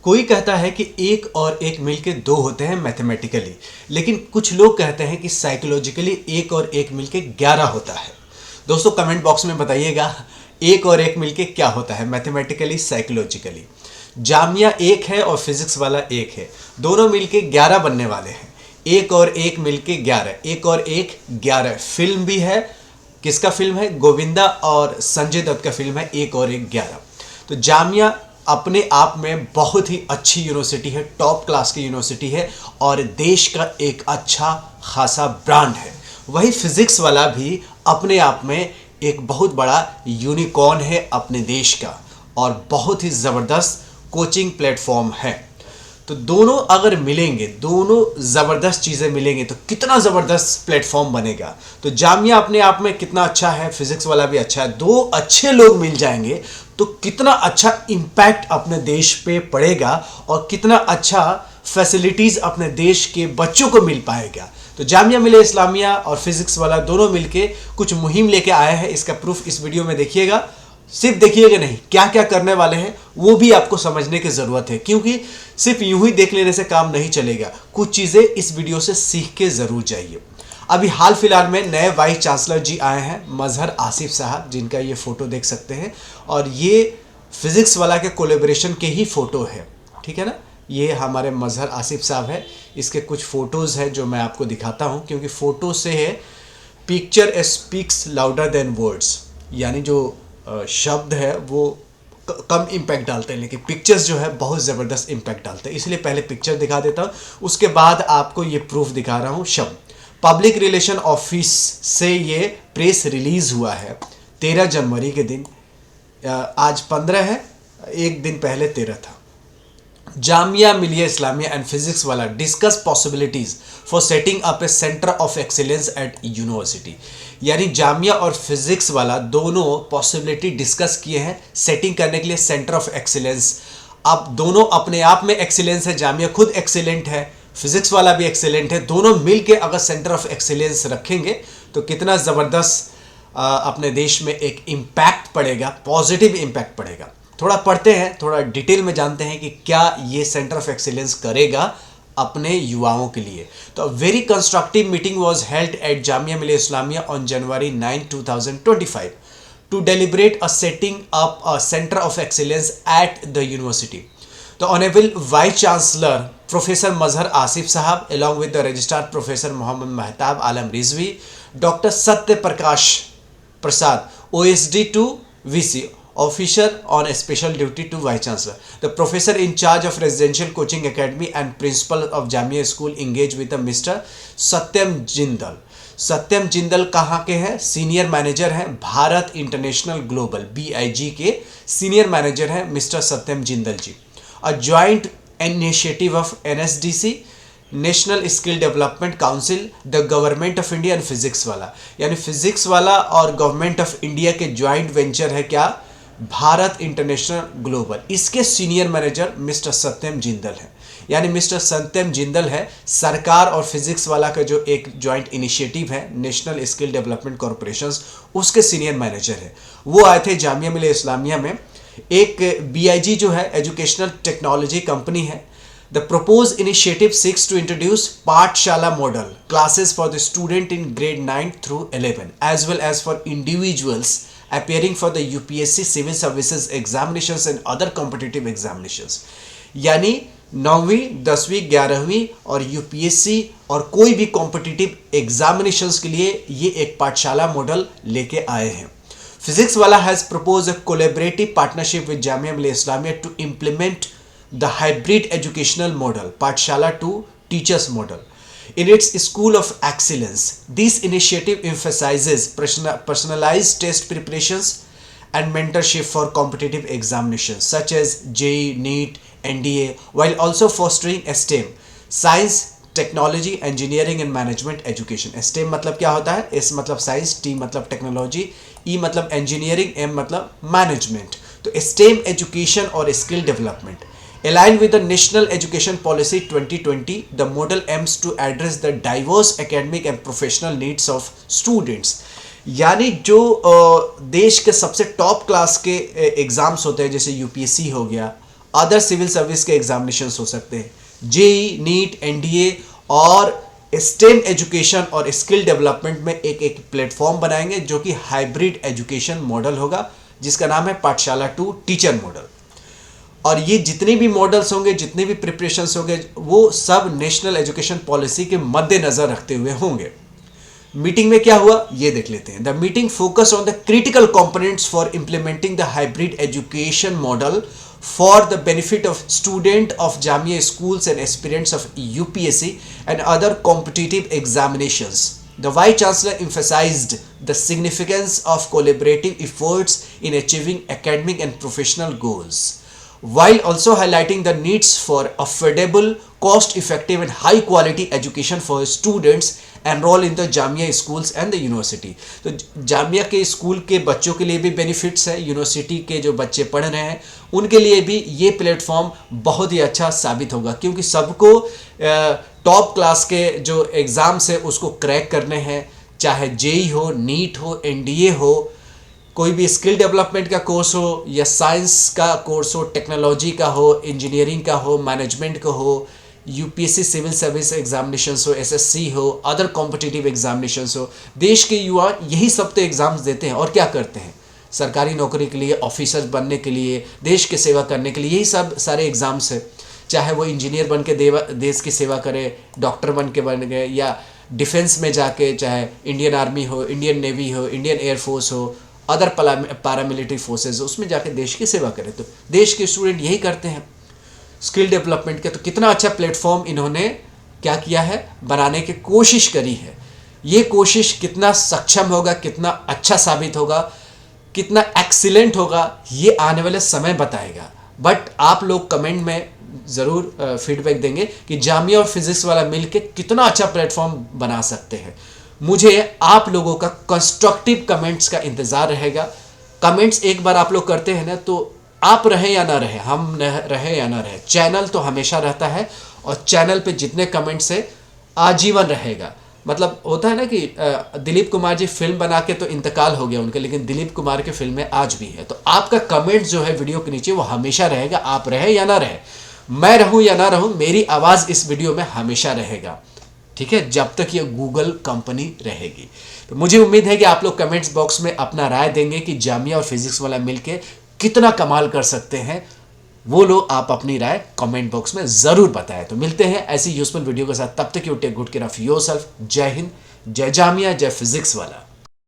कोई कहता है कि एक और एक मिलके दो होते हैं मैथमेटिकली, लेकिन कुछ लोग कहते हैं कि साइकोलॉजिकली एक और एक मिलके 11 होता है। दोस्तों कमेंट बॉक्स में बताइएगा एक और एक मिलके क्या होता है मैथमेटिकली साइकोलॉजिकली। जामिया एक है और फिजिक्स वाला एक है, दोनों मिलके 11 बनने वाले हैं। एक और एक मिलके 11, एक और एक 11। फिल्म भी है, किसका फिल्म है? गोविंदा और संजय दत्त का फिल्म है एक और एक 11। तो जामिया अपने आप में बहुत ही अच्छी यूनिवर्सिटी है, टॉप क्लास की यूनिवर्सिटी है और देश का एक अच्छा खासा ब्रांड है। वही फिजिक्स वाला भी अपने आप में एक बहुत बड़ा यूनिकॉर्न है अपने देश का और बहुत ही ज़बरदस्त कोचिंग प्लेटफॉर्म है। तो दोनों अगर मिलेंगे, दोनों ज़बरदस्त चीज़ें मिलेंगे तो कितना ज़बरदस्त प्लेटफॉर्म बनेगा। तो जामिया अपने आप में कितना अच्छा है, फिजिक्स वाला भी अच्छा है, दो अच्छे लोग मिल जाएंगे तो कितना अच्छा इम्पैक्ट अपने देश पे पड़ेगा और कितना अच्छा फैसिलिटीज़ अपने देश के बच्चों को मिल पाएगा। तो जामिया मिलिया इस्लामिया और फिजिक्स वाला दोनों मिलके कुछ मुहिम लेके आए हैं। इसका प्रूफ इस वीडियो में देखिएगा, सिर्फ देखिएगा नहीं, क्या क्या करने वाले हैं वो भी आपको समझने की ज़रूरत है, क्योंकि सिर्फ यूं ही देख लेने से काम नहीं चलेगा। कुछ चीज़ें इस वीडियो से सीख के ज़रूर जाइए। अभी हाल फिलहाल में नए वाइस चांसलर जी आए हैं, मजहर आसिफ साहब, जिनका ये फ़ोटो देख सकते हैं और ये फिज़िक्स वाला के कोलेब्रेशन के ही फ़ोटो है, ठीक है ना। ये हमारे मजहर आसिफ साहब है। इसके कुछ फ़ोटोज़ हैं जो मैं आपको दिखाता हूँ, क्योंकि फ़ोटो से है picture speaks louder than words, यानी जो शब्द है वो कम इम्पैक्ट डालते हैं, लेकिन पिक्चर्स जो है बहुत ज़बरदस्त इम्पैक्ट डालते हैं। इसलिए पहले पिक्चर दिखा देता हूँ, उसके बाद आपको ये प्रूफ दिखा रहा हूँ। शब्द पब्लिक रिलेशन ऑफिस से ये प्रेस रिलीज़ हुआ है 13 जनवरी के दिन। आज 15 है, एक दिन पहले 13 था। जामिया मिलिया इस्लामिया एंड फिजिक्स वाला discuss possibilities for setting up A centre of excellence eight university. यानी जामिया और फिजिक्स वाला दोनों पॉसिबिलिटी डिस्कस किए हैं सेटिंग करने के लिए सेंटर ऑफ एक्सीलेंस। अब दोनों अपने आप में एक्सीलेंस है, जामिया खुद एक्सीलेंट है, फिजिक्स वाला भी एक्सीलेंट है। दोनों मिलके अगर सेंटर ऑफ एक्सीलेंस रखेंगे तो कितना ज़बरदस्त अपने देश में एक इम्पैक्ट पड़ेगा, पॉजिटिव इम्पैक्ट पड़ेगा। थोड़ा पढ़ते हैं, थोड़ा डिटेल में जानते हैं कि क्या ये सेंटर ऑफ एक्सीलेंस करेगा अपने युवाओं के लिए। तो very constructive meeting was held at Jamia Millia Islamia on January 9, 2025 to deliberate a setting up a centre of excellence at the university. तो honourable vice chancellor professor Mazhar Asif sahab along with the registrar professor Mohammad Mahtab Alam Rizvi, doctor Satya Prakash Prasad OSD to VC officer on a special duty to vice chancellor, the professor in charge of residential coaching academy and principal of Jamia school engaged with the Mr. सत्यम जिंदल। सत्यम जिंदल कहाँ के हैं? Senior manager हैं Bharat international global BIG के senior manager हैं mister Satyam Jindal ji. A joint initiative of NSDC national skill development council, the government of India and physics Wallah, यानी physics Wallah और government of India के joint venture है क्या? Bharat international global. इसके senior manager mister Satyam Jindal हैं, यानी मिस्टर सत्यम जिंदल है सरकार और फिजिक्स वाला का जो एक ज्वाइंट इनिशिएटिव है नेशनल स्किल डेवलपमेंट कॉरपोरेशन, उसके सीनियर मैनेजर है। वो आए थे जामिया मिलिया इस्लामिया में। एक BIG जो है एजुकेशनल टेक्नोलॉजी कंपनी है। The proposed initiative seeks to introduce Pathshala model classes for the student in grade 9 through 11 as well as for individuals appearing for the UPSC civil services examinations and other competitive examinations। यानी 9वीं 10वीं 11वीं और UPSC और कोई भी competitive examinations के लिए ये एक पाठशाला मॉडल लेके आए हैं। फिजिक्स वाला has proposed a collaborative partnership with Jamia Millia Islamia to implement the hybrid educational model Pathshala to teachers model in its school of excellence. This initiative emphasizes personalized test preparations and mentorship for competitive examinations such as JEE, NEET, NDA, while also fostering STEM science, technology, engineering and management education. STEM मतलब क्या होता है? S मतलब science, T मतलब technology, E मतलब engineering, M मतलब management. तो STEM education और skill development aligned with the National Education Policy 2020, the model aims to address the diverse academic and professional needs of students। यानी जो देश के सबसे टॉप क्लास के एग्ज़ाम्स होते हैं जैसे UPSC हो गया, अदर सिविल सर्विस के एग्जामिनेशन हो सकते हैं, जेई, नीट, एनडीए और स्टेम एजुकेशन और स्किल डेवलपमेंट में एक प्लेटफॉर्म बनाएंगे जो कि हाइब्रिड एजुकेशन मॉडल होगा, जिसका नाम है पाठशाला 2 टीचर मॉडल। और ये जितने भी मॉडल्स होंगे, जितने भी प्रिपरेशंस होंगे, वो सब नेशनल एजुकेशन पॉलिसी के मद्देनजर रखते हुए होंगे। मीटिंग में क्या हुआ ये देख लेते हैं। The meeting focus on the critical components for implementing the hybrid education model for the benefit of student of Jamia schools and aspirants of UPSC and other competitive examinations. The Vice Chancellor emphasized the significance of collaborative efforts in achieving academic and professional goals, while also highlighting the needs for affordable, cost-effective and high-quality education for students enroll in the Jamia schools and the university. तो जामिया के school के बच्चों के लिए भी benefits है, university के जो बच्चे पढ़ रहे हैं उनके लिए भी ये प्लेटफॉर्म बहुत ही अच्छा साबित होगा, क्योंकि सबको टॉप क्लास के जो एग्ज़ाम्स है उसको क्रैक करने हैं, चाहे जेई हो, नीट हो, एनडीए हो, कोई भी स्किल डेवलपमेंट का कोर्स हो या साइंस का कोर्स हो, टेक्नोलॉजी का हो, इंजीनियरिंग का हो, मैनेजमेंट का हो, यूपीएससी सिविल सर्विस एग्जामिनेशंस हो, एसएससी हो, अदर कॉम्पिटिटिव एग्जामिनेशंस हो। देश के युवा यही सब तो एग्ज़ाम्स देते हैं और क्या करते हैं, सरकारी नौकरी के लिए, ऑफिसर्स बनने के लिए, देश की सेवा करने के लिए यही सब सारे एग्ज़ाम्स है। चाहे वो इंजीनियर बन के देश की सेवा करे, डॉक्टर बन गए, या डिफेंस में जाके, चाहे इंडियन आर्मी हो, इंडियन नेवी हो, इंडियन एयरफोर्स हो, अदर पैरामिलिट्री फोर्सेज, उसमें जाके देश की सेवा करें। तो देश के स्टूडेंट यही करते हैं स्किल डेवलपमेंट के। तो कितना अच्छा प्लेटफॉर्म इन्होंने क्या किया है, बनाने की कोशिश करी है। ये कोशिश कितना सक्षम होगा, कितना अच्छा साबित होगा, कितना एक्सीलेंट होगा, ये आने वाले समय बताएगा। बट आप लोग कमेंट में ज़रूर फीडबैक देंगे कि जामिया और फिजिक्स वाला मिलके कितना अच्छा प्लेटफॉर्म बना सकते हैं। मुझे आप लोगों का कंस्ट्रक्टिव कमेंट्स का इंतज़ार रहेगा। कमेंट्स एक बार आप लोग करते हैं ना, तो आप रहे या ना रहे, हम रहे या ना रहे, चैनल तो हमेशा रहता है और चैनल पे जितने कमेंट्स है आजीवन रहेगा। मतलब होता है ना कि दिलीप कुमार जी फिल्म बना के तो इंतकाल हो गया उनके, लेकिन दिलीप कुमार की फिल्में आज भी है। तो आपका कमेंट जो है वीडियो के नीचे वो हमेशा रहेगा, आप रहे या ना रहे, मैं रहूं या ना रहूं, मेरी आवाज़ इस वीडियो में हमेशा रहेगा, ठीक है, जब तक ये गूगल कंपनी रहेगी। तो मुझे उम्मीद है कि आप लोग कमेंट्स बॉक्स में अपना राय देंगे कि जामिया और फिजिक्स वाला मिलके कितना कमाल कर सकते हैं। वो लोग आप अपनी राय कमेंट बॉक्स में ज़रूर बताएं। तो मिलते हैं ऐसी यूजफुल वीडियो के साथ, तब तक you take good care of yourself. जय हिंद, जय जामिया, जय फिजिक्स वाला।